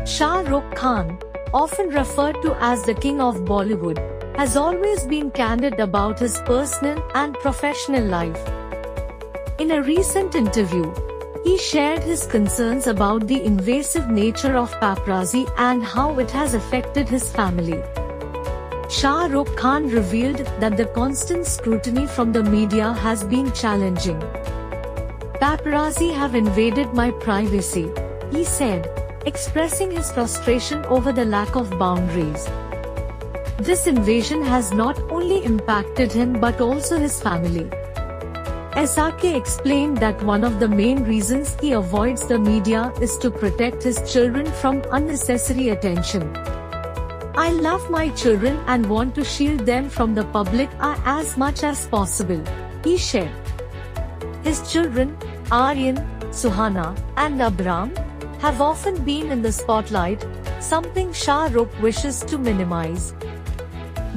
Shah Rukh Khan, often referred to as the King of Bollywood, has always been candid about his personal and professional life. In a recent interview, he shared his concerns about the invasive nature of paparazzi and how it has affected his family. Shah Rukh Khan revealed that the constant scrutiny from the media has been challenging. "Paparazzi have invaded my privacy," he said, expressing his frustration over the lack of boundaries. This invasion has not only impacted him but also his family. SRK explained that one of the main reasons he avoids the media is to protect his children from unnecessary attention. "I love my children and want to shield them from the public as much as possible," he shared. His children, Aryan, Suhana, and Abram, have often been in the spotlight, something Shah Rukh wishes to minimize.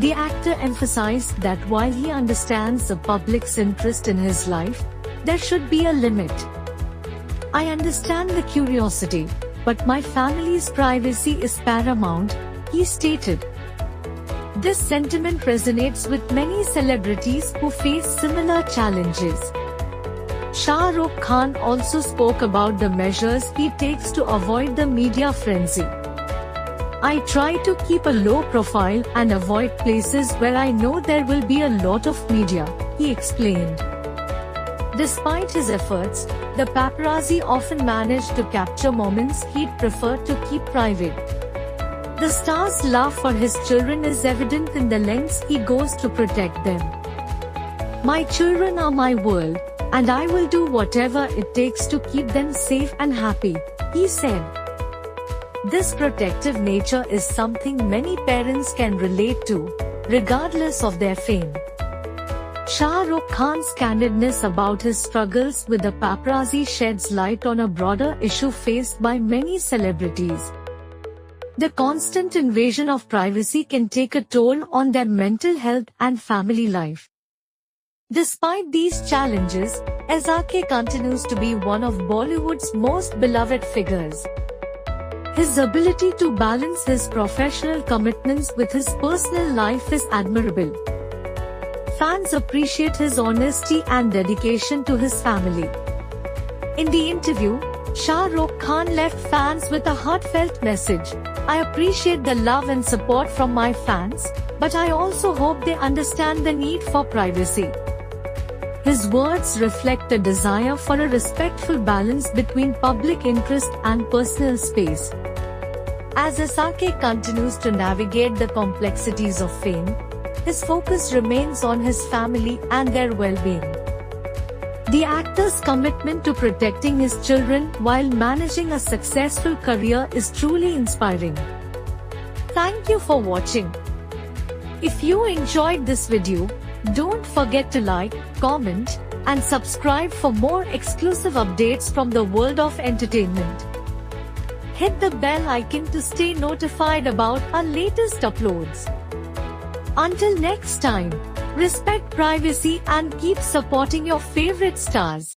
The actor emphasized that while he understands the public's interest in his life, there should be a limit. "I understand the curiosity, but my family's privacy is paramount," he stated. This sentiment resonates with many celebrities who face similar challenges. Shah Rukh Khan also spoke about the measures he takes to avoid the media frenzy. "I try to keep a low profile and avoid places where I know there will be a lot of media," he explained. Despite his efforts, the paparazzi often manage to capture moments he'd prefer to keep private. The star's love for his children is evident in the lengths he goes to protect them. "My children are my world, and I will do whatever it takes to keep them safe and happy," he said. This protective nature is something many parents can relate to, regardless of their fame. Shah Rukh Khan's candidness about his struggles with the paparazzi sheds light on a broader issue faced by many celebrities. The constant invasion of privacy can take a toll on their mental health and family life. Despite these challenges, SRK continues to be one of Bollywood's most beloved figures. His ability to balance his professional commitments with his personal life is admirable. Fans appreciate his honesty and dedication to his family. In the interview, Shah Rukh Khan left fans with a heartfelt message. "I appreciate the love and support from my fans, but I also hope they understand the need for privacy." His words reflect a desire for a respectful balance between public interest and personal space. As SRK continues to navigate the complexities of fame, his focus remains on his family and their well-being. The actor's commitment to protecting his children while managing a successful career is truly inspiring. Thank you for watching. If you enjoyed this video, don't forget to like, comment, and subscribe for more exclusive updates from the world of entertainment. Hit the bell icon to stay notified about our latest uploads. Until next time, respect privacy and keep supporting your favorite stars.